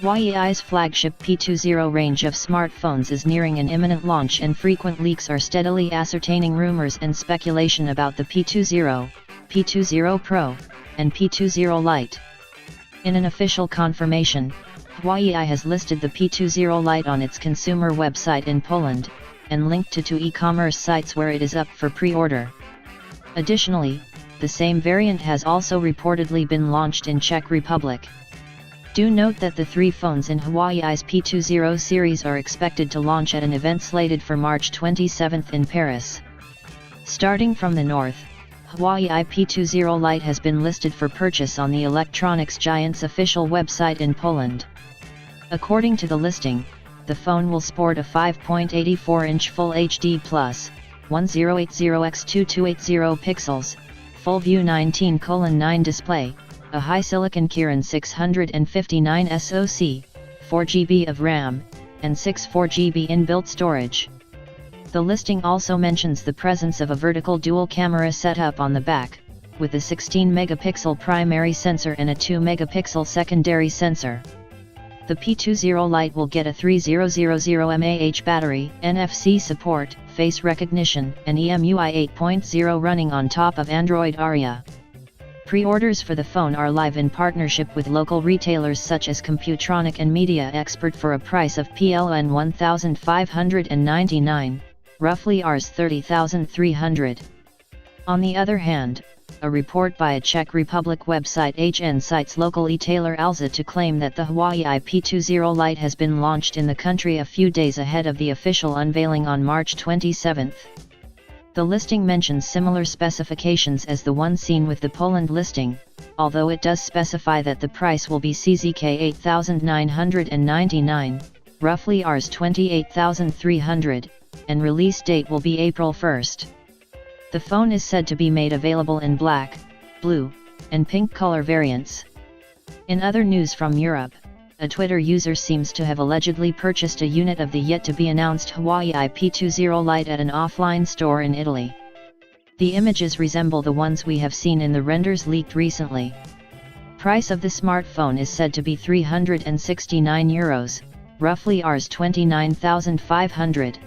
Huawei's flagship P20 range of smartphones is nearing an imminent launch, and frequent leaks are steadily ascertaining rumors and speculation about the P20, P20 Pro, and P20 Lite. In an official confirmation, Huawei has listed the P20 Lite on its consumer website in Poland, and linked to two e-commerce sites where it is up for pre-order. Additionally, the same variant has also reportedly been launched in Czech Republic. Do note that the three phones in Huawei's P20 series are expected to launch at an event slated for March 27 in Paris. Starting from the north, Huawei P20 Lite has been listed for purchase on the electronics giant's official website in Poland. According to the listing, the phone will sport a 5.84-inch Full HD Plus, 1080x2280 pixels, Full View 19:9 display, a high silicon Kirin 659 SoC, 4GB of RAM, and 64GB inbuilt storage. The listing also mentions the presence of a vertical dual camera setup on the back, with a 16-megapixel primary sensor and a 2-megapixel secondary sensor. The P20 Lite will get a 3000 mAh battery, NFC support, face recognition, and EMUI 8.0 running on top of Android Aria. Pre-orders for the phone are live in partnership with local retailers such as Computronic and Media Expert for a price of PLN 1,599, roughly Rs 30,300. On the other hand, a report by a Czech Republic website HN cites local e-tailer Alza to claim that the Huawei P20 Lite has been launched in the country a few days ahead of the official unveiling on March 27. The listing mentions similar specifications as the one seen with the Poland listing, although it does specify that the price will be CZK 8,999, roughly Rs 28,300, and release date will be April 1. The phone is said to be made available in black, blue, and pink color variants. In other news from Europe, a Twitter user seems to have allegedly purchased a unit of the yet-to-be-announced Huawei P20 Lite at an offline store in Italy. The images resemble the ones we have seen in the renders leaked recently. Price of the smartphone is said to be €369, roughly Rs 29,500.